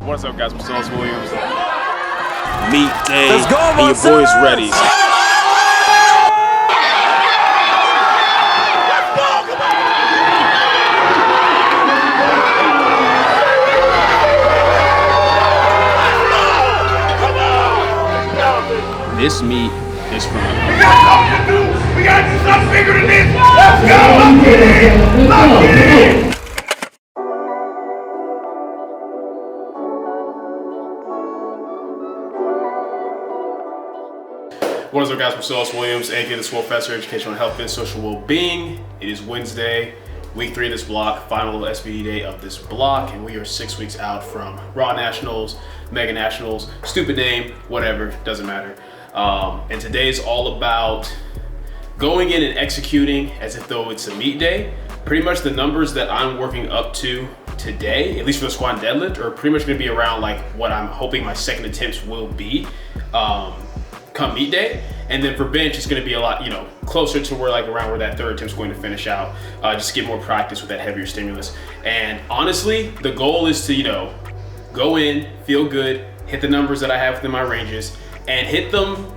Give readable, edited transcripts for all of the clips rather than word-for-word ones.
What's up, guys? I'm TheSwolefessor. Meat day. Let's go, and your boy's ready. This meat is from. We got something to do. We gotta do something bigger than this. Let's go. Let's get in. Let's get in. What is up, guys? I'm Silas Williams, aka TheSwolefessor, Educational Health and Social Well-Being. It is Wednesday, week 3 of this block, final SBD day of this block, and we are 6 weeks out from Raw Nationals, Mega Nationals, stupid name, whatever, doesn't matter. And today is all about going in and executing as if though it's a meet day. Pretty much the numbers that I'm working up to today, at least for the squat and deadlift, are pretty much gonna be around like what I'm hoping my second attempts will be. Come meet day, and then for bench it's going to be a lot, closer to where around where that third attempt's going to finish out. Just get more practice with that heavier stimulus. And honestly, the goal is to go in, feel good, hit the numbers that I have within my ranges, and hit them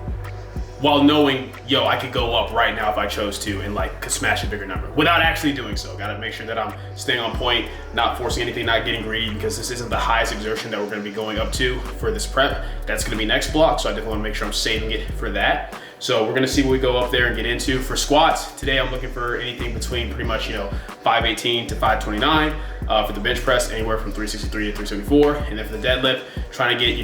while knowing, I could go up right now if I chose to and could smash a bigger number without actually doing so. Got to make sure that I'm staying on point, not forcing anything, not getting greedy, because this isn't the highest exertion that we're going to be going up to for this prep. That's going to be next block, so I definitely want to make sure I'm saving it for that. So we're going to see what we go up there and get into. For squats, today I'm looking for anything between pretty much, 518 to 529. For the bench press, anywhere from 363 to 374. And then for the deadlift, trying to get,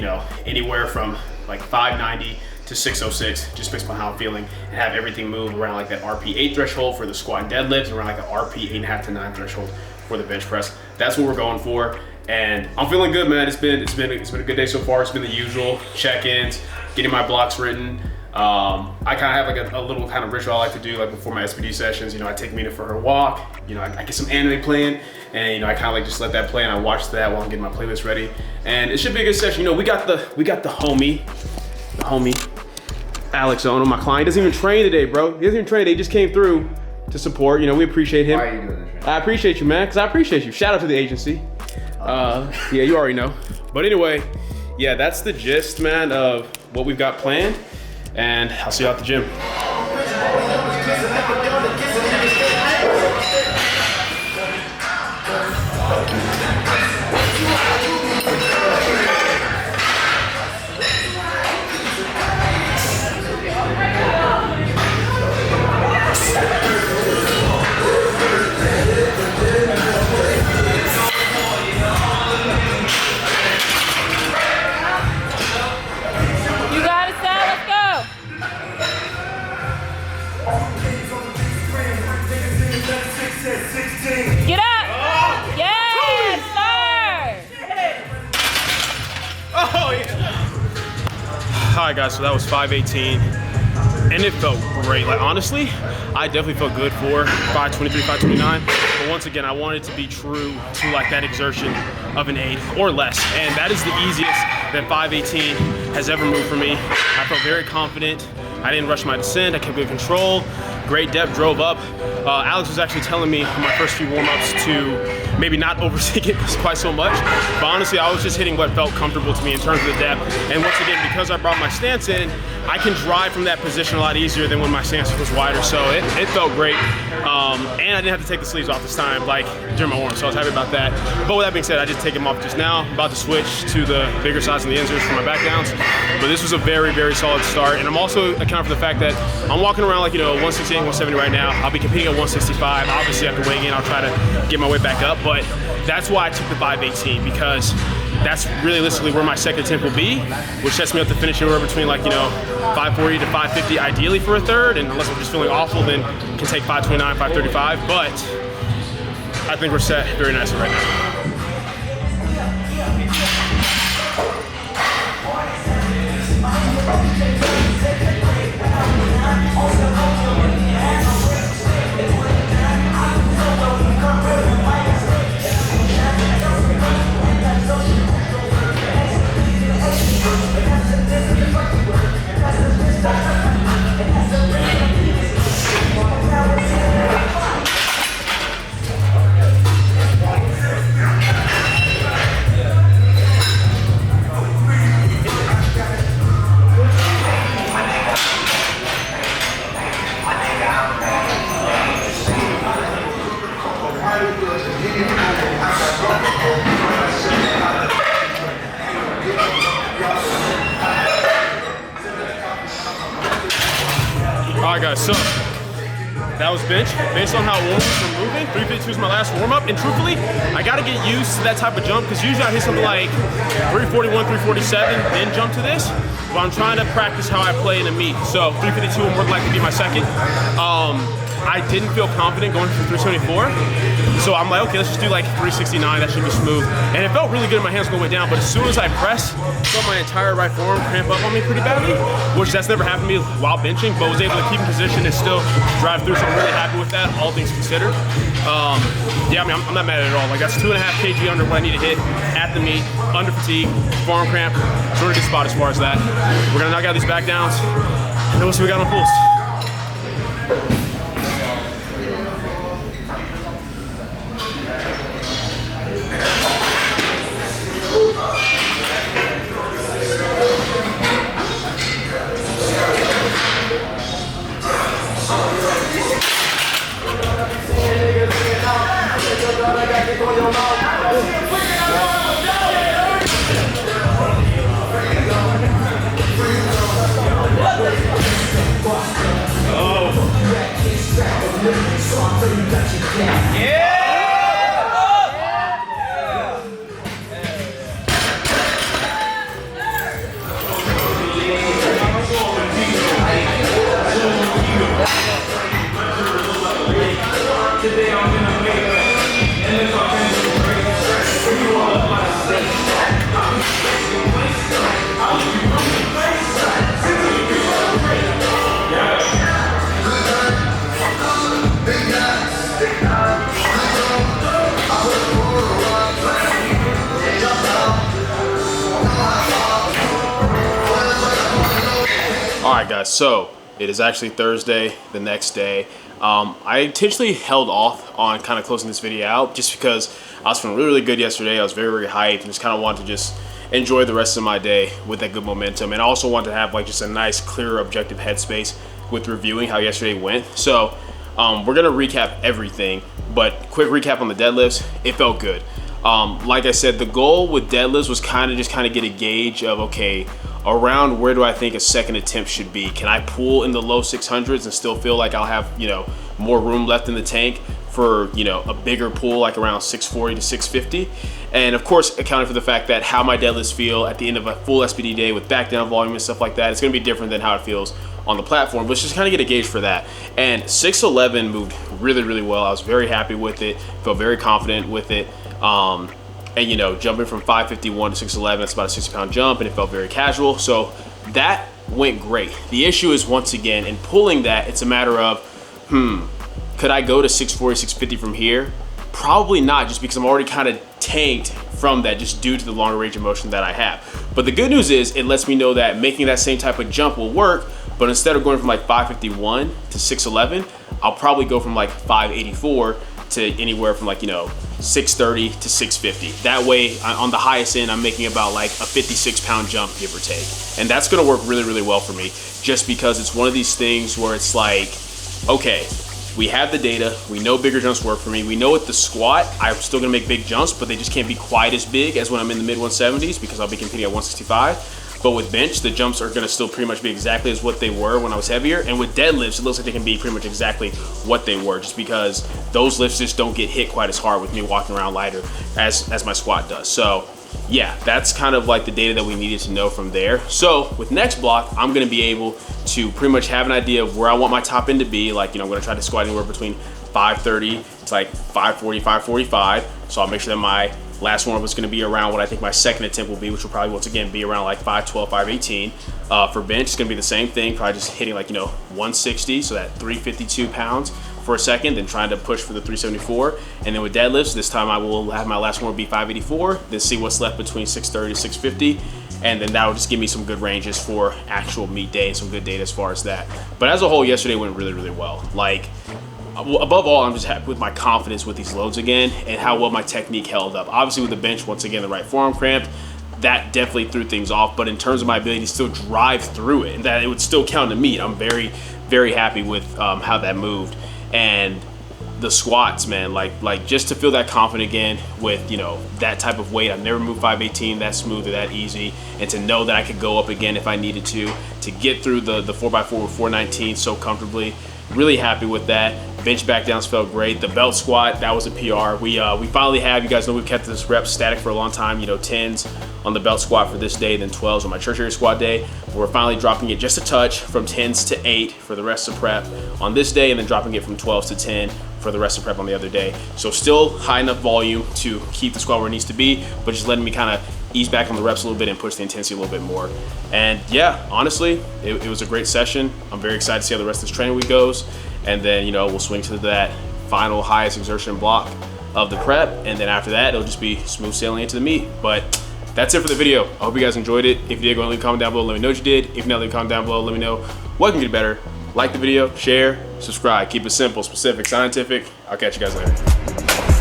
anywhere from 590 to 606, just based on how I'm feeling, and have everything move around that RP 8 threshold for the squat and deadlift, and around the RP 8.5 to 9 threshold for the bench press. That's what we're going for, and I'm feeling good, man. It's been a good day so far. It's been the usual check-ins, getting my blocks written. I kind of have a little kind of ritual I like to do before my SBD sessions. I take Mina for her walk. I get some anime playing, and I kind of just let that play, and I watch that while I'm getting my playlist ready. And it should be a good session. We got the homie Alex on, my client. He doesn't even train today, bro. He doesn't even train today. He just came through to support. We appreciate him. Why are you doing this? I appreciate you, man, because I appreciate you. Shout out to the agency. Yeah, you already know. But anyway, yeah, that's the gist, man, of what we've got planned. And I'll see you at the gym. Get up! Yes, sir! Oh, yeah. All right, guys, so that was 518, and it felt great. Honestly, I definitely felt good for 523, 529, but once again, I wanted to be true to that exertion of an 8 or less, and that is the easiest that 518 has ever moved for me. I felt very confident. I didn't rush my descent. I kept good control. Great depth, drove up. Alex was actually telling me in my first few warm-ups to maybe not overseek it quite so much, but honestly, I was just hitting what felt comfortable to me in terms of the depth. And once again, because I brought my stance in, I can drive from that position a lot easier than when my stance was wider, so it felt great. And I didn't have to take the sleeves off this time, during my warm, so I was happy about that. But with that being said, I did take them off just now. I'm about to switch to the bigger size of the inserts for my back downs. But this was a very, very solid start. And I'm also accounting for the fact that I'm walking around 168, 170 right now. I'll be competing at 165. Obviously, after weighing in, I'll try to get my way back up. But that's why I took the 518, because that's realistically where my second attempt will be, which sets me up to finish anywhere between 540 to 550 ideally for a third, and unless I'm just feeling awful, then can take 529, 535, but I think we're set very nicely right now. guys, so that was bench. Based on how warm were moving, 352 is my last warm up, and truthfully, I gotta get used to that type of jump because usually I hit something like 341, 347, then jump to this. But I'm trying to practice how I play in a meet. So 352 will more likely be my second. I didn't feel confident going for 374. So I'm like, okay, let's just do like 369, that should be smooth. And it felt really good in my hands going down, but as soon as I pressed, I felt my entire right forearm cramp up on me pretty badly, which that's never happened to me while benching, but was able to keep in position and still drive through, so I'm really happy with that, all things considered. Yeah, I mean, I'm not mad at it all. Like, that's 2.5 kg under what I need to hit at the meet, under fatigue, forearm cramp, sort of good spot as far as that. We're gonna knock out these back downs, and then we'll see what we got on pulls. Alright guys, so it is actually Thursday, the next day. I intentionally held off on kind of closing this video out just because I was feeling really, really good yesterday. I was very, very hyped and just kind of wanted to just enjoy the rest of my day with that good momentum. And I also wanted to have like just a nice, clear, objective headspace with reviewing how yesterday went. So we're gonna recap everything, but quick recap on the deadlifts. It felt good. Like I said, the goal with deadlifts was kind of get a gauge of, okay, around where do I think a second attempt should be? Can I pull in the low 600s and still feel like I'll have, you know, more room left in the tank for, you know, a bigger pull like around 640 to 650? And of course, accounting for the fact that how my deadlifts feel at the end of a full SBD day with back down volume and stuff like that, it's gonna be different than how it feels on the platform. But let's just kind of get a gauge for that. And 611 moved really, really well. I was very happy with it, felt very confident with it. And you know, jumping from 551 to 611, that's about a 60-pound jump, and it felt very casual. So that went great. The issue is, once again, in pulling that, it's a matter of, could I go to 640, 650 from here? Probably not, just because I'm already kind of tanked from that just due to the longer range of motion that I have. But the good news is it lets me know that making that same type of jump will work, but instead of going from like 551 to 611, I'll probably go from like 584 to anywhere from like, you know, 630 to 650. That way, on the highest end, I'm making about like a 56-pound jump, give or take. And that's gonna work really, really well for me, just because it's one of these things where it's like, okay, we have the data, we know bigger jumps work for me, we know at the squat, I'm still gonna make big jumps, but they just can't be quite as big as when I'm in the mid 170s because I'll be competing at 165. But with bench, the jumps are gonna still pretty much be exactly as what they were when I was heavier. And with deadlifts, it looks like they can be pretty much exactly what they were, just because those lifts just don't get hit quite as hard with me walking around lighter as my squat does. So yeah, that's kind of like the data that we needed to know from there. So with next block, I'm gonna be able to pretty much have an idea of where I want my top end to be. Like, you know, I'm gonna try to squat anywhere between 530 to like 540, 545. So I'll make sure that my last warm-up is going to be around what I think my second attempt will be, which will probably once again be around like 512, 518. For bench, it's going to be the same thing, probably just hitting like, you know, 160, so that 352 pounds for a second, then trying to push for the 374. And then with deadlifts, this time I will have my last warm-up be 584, then see what's left between 630 to 650. And then that will just give me some good ranges for actual meet day and some good data as far as that. But as a whole, yesterday went really, really well. Like, above all, I'm just happy with my confidence with these loads again and how well my technique held up. Obviously with the bench, once again, the right forearm cramped, that definitely threw things off. But in terms of my ability to still drive through it and that it would still count to meet, I'm very, very happy with how that moved. And the squats, man, like just to feel that confident again with, you know, that type of weight. I've never moved 518 that smooth or that easy, and to know that I could go up again if I needed to get through the 4x4 with 419 so comfortably. Really happy with that. Bench back downs felt great. The belt squat, that was a PR. We finally have, you guys know we've kept this rep static for a long time, you know, 10s on the belt squat for this day, then 12s on my church area squat day. We're finally dropping it just a touch from 10s to 8 for the rest of prep on this day, and then dropping it from 12s to 10 for the rest of prep on the other day. So still high enough volume to keep the squat where it needs to be, but just letting me kind of ease back on the reps a little bit and push the intensity a little bit more. And yeah, honestly, it was a great session. I'm very excited to see how the rest of this training week goes. And then, you know, we'll swing to that final highest exertion block of the prep. And then after that, it'll just be smooth sailing into the meet. But that's it for the video. I hope you guys enjoyed it. If you did, go and leave a comment down below. Let me know what you did. If not, leave a comment down below. Let me know what can get better. Like the video, share, subscribe. Keep it simple, specific, scientific. I'll catch you guys later.